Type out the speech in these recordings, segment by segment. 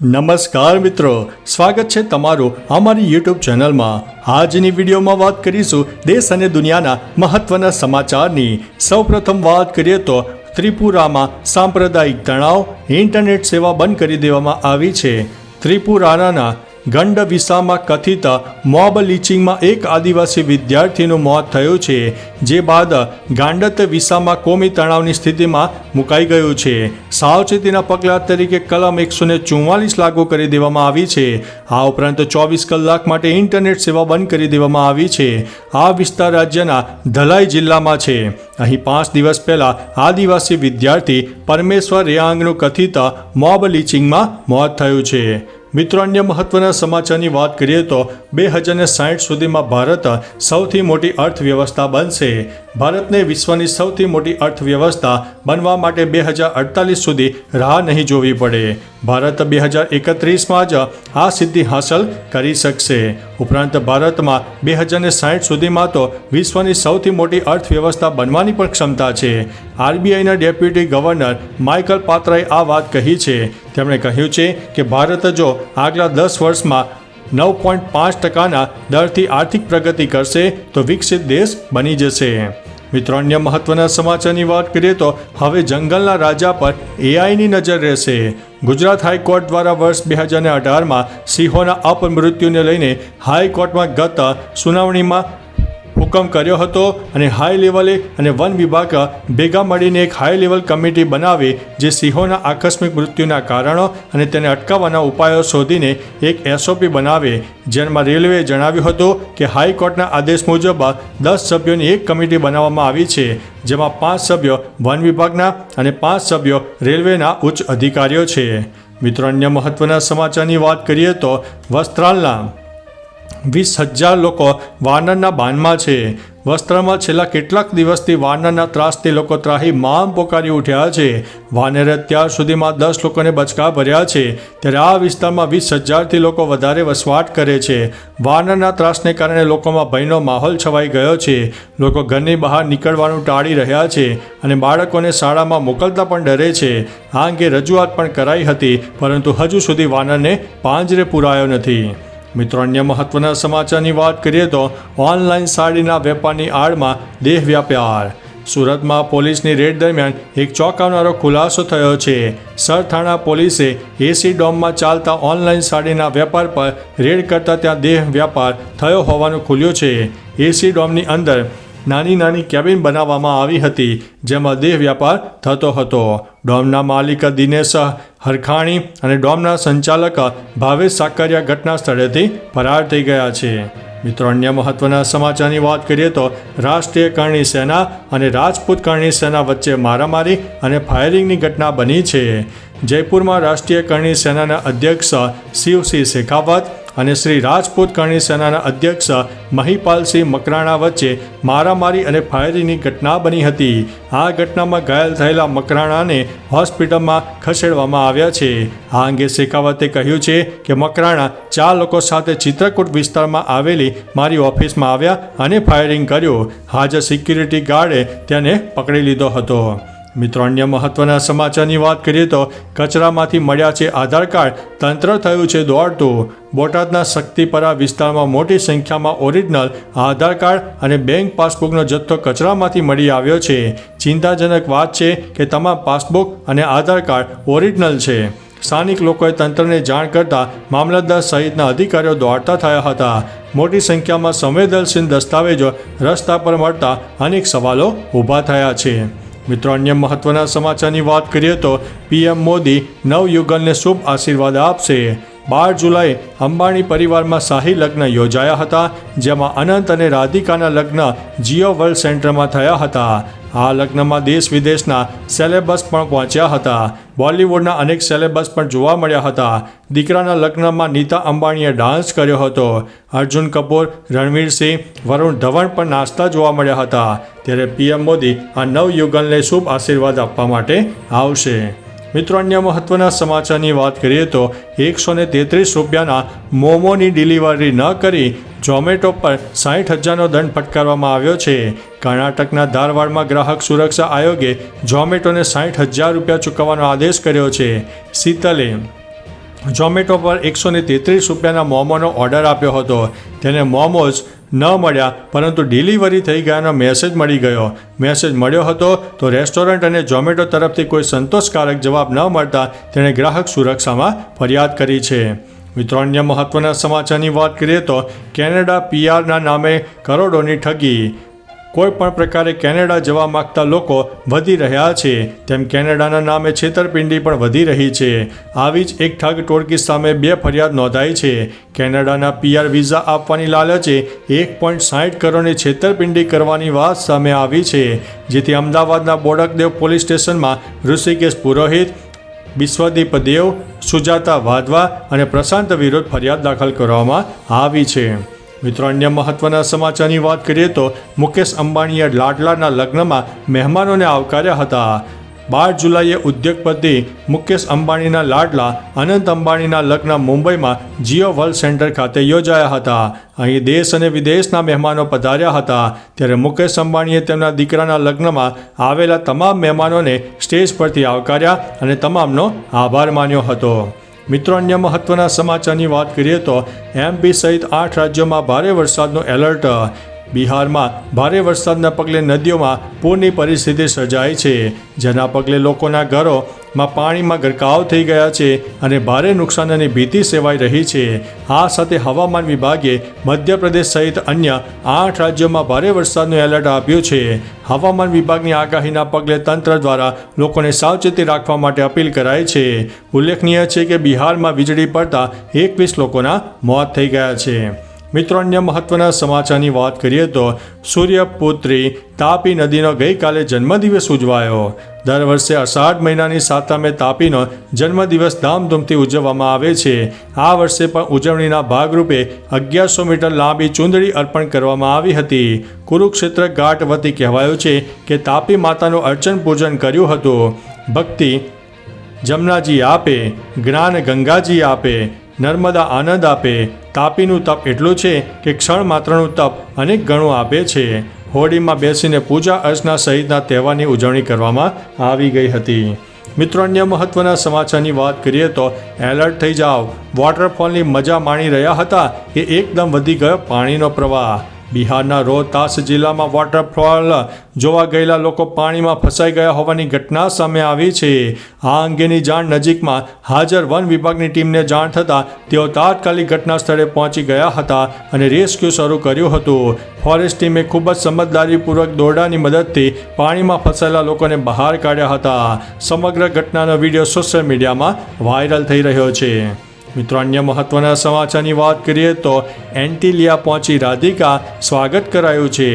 નમસ્કાર મિત્રો, સ્વાગત છે તમારું અમારી યુટ્યુબ ચેનલમાં। આજની વિડીયોમાં વાત કરીશું દેશ અને દુનિયાના મહત્વના સમાચારની। સૌપ્રથમ વાત કરીએ તો ત્રિપુરામાં સાંપ્રદાયિક તણાવ, ઇન્ટરનેટ સેવા બંધ કરી દેવામાં આવી છે। ત્રિપુરાના ગંડવિસામાં કથિત મોબ લિંચિંગમાં એક આદિવાસી વિદ્યાર્થીનું મોત થયું છે, જે બાદ ગાંડતવિસામાં કોમી તણાવની સ્થિતિમાં મુકાઈ ગયું છે। સાવચેતીના પગલાં તરીકે કલમ 144 લાગુ કરી દેવામાં આવી છે। આ ઉપરાંત 24 કલાક માટે ઇન્ટરનેટ સેવા બંધ કરી દેવામાં આવી છે। આ વિસ્તાર રાજ્યના ધલાઈ જિલ્લામાં છે। અહીં 5 દિવસ પહેલા આદિવાસી વિદ્યાર્થી પરમેશ્વર રેઆંગનું કથિત મોબ લિંચિંગમાં મોત થયું છે। મિત્રો, અન્ય મહત્વના સમાચારની વાત કરીએ તો 2060 સુધીમાં ભારત સૌથી મોટી અર્થવ્યવસ્થા બનશે। ભારતને વિશ્વની સૌથી મોટી અર્થવ્યવસ્થા બનવા માટે 2048 સુધી રાહ નહીં જોવી પડે। ભારત 2031માં જ આ સિદ્ધિ હાંસલ કરી શકશે। ઉપરાંત ભારતમાં 2060 સુધીમાં તો વિશ્વની સૌથી મોટી અર્થવ્યવસ્થા બનવાની પણ ક્ષમતા છે। આરબીઆઈના ડેપ્યુટી ગવર્નર માઇકલ પાત્રાએ આ વાત કહી છે। તેમણે કહ્યું છે કે ભારત જો આગલા 10 વર્ષમાં 9.5%ના દરથી આર્થિક પ્રગતિ કરશે તો વિકસિત દેશ બની જશે। મિત્રો, અન્ય મહત્વના સમાચારની વાત કરીએ તો હવે જંગલના રાજા પર એઆઈની નજર રહેશે। ગુજરાત હાઈકોર્ટ દ્વારા વર્ષ 2018માં સિંહોના અપમૃત્યુને લઈને હાઈકોર્ટમાં ગત સુનાવણીમાં હુકમ કર્યો હતો અને હાઈ લેવલે અને વન વિભાગ ભેગા મળીને એક હાઈ લેવલ કમિટી બનાવી જે સિંહોના આકસ્મિક મૃત્યુના કારણો અને તેને અટકાવવાના ઉપાયો શોધીને એક એસઓપી બનાવે। જેમાં રેલવેએ જણાવ્યું હતું કે હાઈકોર્ટના આદેશ મુજબ 10 સભ્યોની એક કમિટી બનાવવામાં આવી છે, જેમાં 5 સભ્યો વન વિભાગના અને 5 સભ્યો રેલવેના ઉચ્ચ અધિકારીઓ છે। મિત્રો, અન્ય મહત્વના સમાચારની વાત કરીએ તો વસ્ત્રાલના 20,000 લોકો વાનરના બાનમાં છે। વસ્ત્રાલમાં છેલ્લા કેટલાક દિવસથી વાનરના ત્રાસથી લોકો ત્રાહિમામ પોકારી ઉઠ્યા છે। વાનરે અત્યાર સુધીમાં 10 લોકોને બચકા ભર્યા છે, ત્યારે આ વિસ્તારમાં 20,000થી લોકો વધારે વસવાટ કરે છે। વાનરના ત્રાસને કારણે લોકોમાં ભયનો માહોલ છવાઈ ગયો છે। લોકો ઘરની બહાર નીકળવાનું ટાળી રહ્યા છે અને બાળકોને શાળામાં મોકલતા પણ ડરે છે। આ અંગે રજૂઆત પણ કરાઈ હતી, પરંતુ હજુ સુધી વાનરને પાંજરે પુરાયો નથી। મિત્રો, અન્ય મહત્વના સમાચારની વાત કરીએ તો ઓનલાઈન સાડીના વેપારની આડમાં દેહ વ્યાપાર। સુરતમાં પોલીસની રેડ દરમિયાન એક ચોંકાવનારો ખુલાસો થયો છે। સરથાણા પોલીસે એસી ડોમમાં ચાલતા ઓનલાઈન સાડીના વેપાર પર રેડ કરતા ત્યાં દેહ વ્યાપાર થયો હોવાનું ખુલ્યું છે। એસી ડોમની અંદર નાની નાની કેબિન બનાવવામાં આવી હતી, જેમાં દેહ વ્યાપાર થતો હતો। ડોમના માલિક દિનેશ હરખાણી અને ડોમના સંચાલક ભાવેશ સાકરિયા ઘટના સ્થળેથી ફરાર થઈ ગયા છે। મિત્રો, અન્ય મહત્વના સમાચારની વાત કરીએ તો રાષ્ટ્રીય કરણી સેના અને રાજપૂત કરણી સેના વચ્ચે મારામારી અને ફાયરિંગની ઘટના બની છે। જયપુરમાં રાષ્ટ્રીય કરણી સેનાના અધ્યક્ષ શિવસિંહ શેખાવત અને શ્રી રાજપૂત કરણી સેનાના અધ્યક્ષ મહિપાલસિંહ મકરાણા વચ્ચે મારામારી અને ફાયરિંગની ઘટના બની હતી। આ ઘટનામાં ઘાયલ થયેલા મકરાણાને હોસ્પિટલમાં ખસેડવામાં આવ્યા છે। આ અંગે શેખાવતે કહ્યું છે કે મકરાણા 4 લોકો સાથે ચિત્રકૂટ વિસ્તારમાં આવેલી મારી ઓફિસમાં આવ્યા અને ફાયરિંગ કર્યું। હાજર સિક્યુરિટી ગાર્ડે તેને પકડી લીધો હતો। મિત્રો, અન્ય મહત્વના સમાચારની વાત કરીએ તો કચરામાંથી મળ્યા છે આધાર કાર્ડ, તંત્ર થયું છે દોડતું। બોટાદના શક્તિપરા વિસ્તારમાં મોટી સંખ્યામાં ઓરિજિનલ આધાર કાર્ડ અને બેંક પાસબુકનો જથ્થો કચરામાંથી મળી આવ્યો છે। ચિંતાજનક વાત છે કે તમામ પાસબુક અને આધાર કાર્ડ ઓરિજિનલ છે। સ્થાનિક લોકોએ તંત્રને જાણ કરતા મામલતદાર સહિતના અધિકારીઓ દોડતા થયા હતા। મોટી સંખ્યામાં સંવેદનશીલ દસ્તાવેજો રસ્તા પર મળતા અનેક સવાલો ઊભા થયા છે। મિત્રો, અન્ય મહત્વના સમાચારની વાત કરીએ તો પીએમ મોદી નવયુગલને શુભ આશીર્વાદ આપશે। 12 જુલાઈ અંબાણી પરિવારમાં શાહી લગ્ન યોજાયા હતા, જેમાં અનંત અને રાધિકાના લગ્ન જીઓ વર્લ્ડ સેન્ટરમાં થયા હતા। આ લગ્નમાં દેશ વિદેશના સેલેબ્સ પણ પહોંચ્યા હતા। બોલિવૂડના અનેક સેલેબ્સ પણ જોવા મળ્યા હતા। દીકરાના લગ્નમાં નીતા અંબાણીએ ડાન્સ કર્યો હતો। અર્જુન કપૂર, રણવીર સિંહ, વરુણ ધવન પણ નાચતા જોવા મળ્યા હતા। ત્યારે પીએમ મોદી આ નવયુગલને શુભ આશીર્વાદ આપવા માટે આવશે। મિત્રો, અન્ય મહત્વના સમાચારની વાત કરીએ તો 133 રૂપિયાના મોમોની ડિલિવરી ન કરી ઝોમેટો પર 60,000નો દંડ ફટકારવામાં આવ્યો છે। કર્ણાટકના ધારવાડમાં ગ્રાહક સુરક્ષા આયોગે ઝોમેટોને 60,000 રૂપિયા ચૂકવવાનો આદેશ કર્યો છે। શીતલે ઝોમેટો પર 133 રૂપિયાના મોમોનો ઓર્ડર આપ્યો હતો. તેને મોમોઝ ન મળ્યા, પરંતુ ડિલિવરી થઈ ગયાનો મેસેજ મળી ગયો. મેસેજ મળ્યો હતો તો રેસ્ટોરન્ટ અને ઝોમેટો તરફથી કોઈ સંતોષકારક જવાબ ન મળતા તેણે ગ્રાહક સુરક્ષામાં ફરિયાદ કરી છે. મિત્રો, અન્ય મહત્વના સમાચારની વાત કરીએ તો કેનેડા પીઆરના નામે કરોડોની ઠગી. કોઈ પણ પ્રકારે કેનેડા જવા માગતા લોકો વધી રહ્યા છે, તેમ કેનેડાના નામે છેતરપિંડી પણ વધી રહી છે. આવી જ એક ઠગ ટોળકી સામે 2 ફરિયાદ નોંધાઈ છે. કેનેડાના પીઆર વિઝા આપવાની લાલચે 1.60 કરોડની છેતરપિંડી કરવાની વાત સામે આવી છે, જેથી અમદાવાદના બોડકદેવ પોલીસ સ્ટેશનમાં ઋષિકેશ પુરોહિત, બિસ્વદીપ દેવ, સુજાતા વાધવા અને પ્રશાંત વિરુદ્ધ ફરિયાદ દાખલ કરવામાં આવી છે. મિત્રો, અન્ય મહત્વના સમાચારની વાત કરીએ તો મુકેશ અંબાણીએ લાડલાના લગ્નમાં મહેમાનોને આવકાર્યા હતા. 12 જુલાઈએ ઉદ્યોગપતિ મુકેશ અંબાણીના લાડલા અનંત અંબાણીના લગ્ન મુંબઈમાં જીઓ વર્લ્ડ સેન્ટર ખાતે યોજાયા હતા. અહીં દેશ અને વિદેશના મહેમાનો પધાર્યા હતા. ત્યારે મુકેશ અંબાણીએ તેમના દીકરાના લગ્નમાં આવેલા તમામ મહેમાનોને સ્ટેજ પરથી આવકાર્યા અને તમામનો આભાર માન્યો હતો. મિત્રો, અન્ય મહત્વના સમાચારની વાત કરીએ તો એમપી સહિત 8 રાજ્યોમાં ભારે વરસાદનું એલર્ટ. બિહારમાં ભારે વરસાદના પગલે નદીઓમાં પૂરની પરિસ્થિતિ સર્જાઈ છે, જેના પગલે લોકોના ઘરોમાં પાણીમાં ગરકાવ થઈ ગયા છે અને ભારે નુકસાનની ભીતિ સેવાઈ રહી છે. આ સાથે હવામાન વિભાગે મધ્યપ્રદેશ સહિત અન્ય 8 રાજ્યોમાં ભારે વરસાદનું એલર્ટ આપ્યું છે. હવામાન વિભાગની આગાહીના પગલે તંત્ર દ્વારા લોકોને સાવચેતી રાખવા માટે અપીલ કરાઈ છે. ઉલ્લેખનીય છે કે બિહારમાં વીજળી પડતા 21 લોકોના મોત થઈ ગયા છે. મિત્રો, અન્ય મહત્વના સમાચારની વાત કરીએ તો સૂર્યપુત્રી તાપી નદીનો ગઈકાલે જન્મદિવસ ઉજવાયો. દર વર્ષે અષાઢ મહિનાની 7મે તાપીનો જન્મદિવસ ધામધૂમથી ઉજવવામાં આવે છે. આ વર્ષે પણ ઉજવણીના ભાગરૂપે 1100 મીટર લાંબી ચૂંદડી અર્પણ કરવામાં આવી હતી. કુરુક્ષેત્ર ઘાટ વતી કહેવાયું છે કે તાપી માતાનું અર્ચન પૂજન કર્યું હતું. ભક્તિ જમનાજી આપે, જ્ઞાન ગંગાજી આપે, નર્મદા આનંદ આપે. તાપીનું તપ એટલું છે કે ક્ષણ માત્રનું તપ અનેક ગણું આપે છે. હોડીમાં બેસીને પૂજા અર્ચના સહિતના તહેવારની ઉજવણી કરવામાં આવી ગઈ હતી. મિત્રો, અન્ય મહત્વના સમાચારની વાત કરીએ તો એલર્ટ થઈ જાઓ. વોટરફોલની મજા માણી રહ્યા હતા કે એકદમ વધી ગયો પાણીનો પ્રવાહ. બિહારના રોહતાસ જિલ્લામાં વોટરફોલ જોવા ગયેલા લોકો પાણીમાં ફસાઈ ગયા હોવાની ઘટના સામે આવી છે. આ અંગેની જાણ નજીકમાં હાજર વન વિભાગની ટીમને જાણ થતાં તેઓ તાત્કાલિક ઘટના સ્થળે પહોંચી ગયા હતા અને રેસ્ક્યુ શરૂ કર્યું હતું. ફોરેસ્ટ ટીમે ખૂબ જ સમજદારીપૂર્વક દોરડાની મદદથી પાણીમાં ફસાયેલા લોકોને બહાર કાઢ્યા હતા. સમગ્ર ઘટનાનો વિડીયો સોશિયલ મીડિયામાં વાયરલ થઈ રહ્યો છે. મિત્રો, અન્ય મહત્વના સમાચારની વાત કરીએ તો એન્ટિલિયા પહોંચી રાધિકા, સ્વાગત કરાયું છે.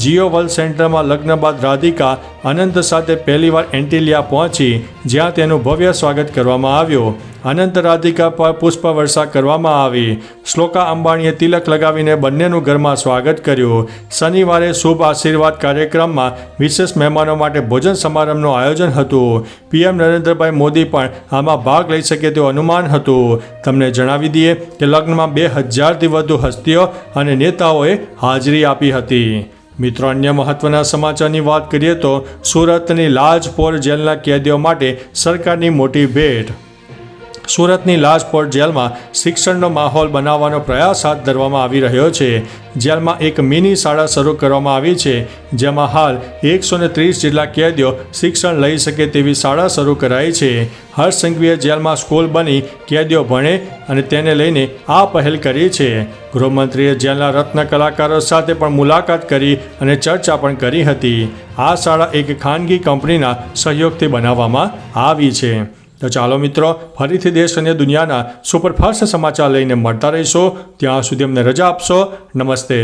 જીઓ વર્લ્ડ સેન્ટરમાં લગ્ન બાદ રાધિકા અનંત સાથે પહેલીવાર એન્ટિલિયા પહોંચી, જ્યાં તેનું ભવ્ય સ્વાગત કરવામાં આવ્યું. અનંત રાધિકા પર પુષ્પવર્ષા કરવામાં આવી. શ્લોકા અંબાણીએ તિલક લગાવીને બંનેનું ઘરમાં સ્વાગત કર્યું. શનિવારે શુભ આશીર્વાદ કાર્યક્રમમાં વિશેષ મહેમાનો માટે ભોજન સમારંભનું આયોજન હતું. પીએમ નરેન્દ્રભાઈ મોદી પણ આમાં ભાગ લઈ શકે તેવું અનુમાન હતું. તમને જણાવી દઈએ કે લગ્નમાં 2000થી વધુ હસ્તીઓ અને નેતાઓએ હાજરી આપી હતી. મિત્રો, અન્ય મહત્વના સમાચારની વાત કરીએ તો સુરતની લાજપોર જેલના કેદીઓ માટે સરકારની મોટી ભેટ. સુરતની લાજપોર જેલમાં શિક્ષણનો માહોલ બનાવવાનો પ્રયાસ હાથ ધરવામાં આવી રહ્યો છે. જેલમાં એક મિની શાળા શરૂ કરવામાં આવી છે, જેમાં હાલ 130 જેટલા કેદીઓ શિક્ષણ લઈ શકે તેવી શાળા શરૂ કરાઈ છે. હર્ષ સંઘવીએ જેલમાં સ્કૂલ બની કેદીઓ ભણે અને તેને લઈને આ પહેલ કરી છે. ગૃહમંત્રીએ જેલના રત્ન કલાકારો સાથે પણ મુલાકાત કરી અને ચર્ચા પણ કરી હતી. આ શાળા એક ખાનગી કંપનીના સહયોગથી બનાવવામાં આવી છે. તો ચાલો મિત્રો, ફરીથી દેશ અને દુનિયાના સુપરફાસ્ટ સમાચાર લઈને મળતા રહીશો. ત્યાં સુધી અમને રજા આપશો. નમસ્તે.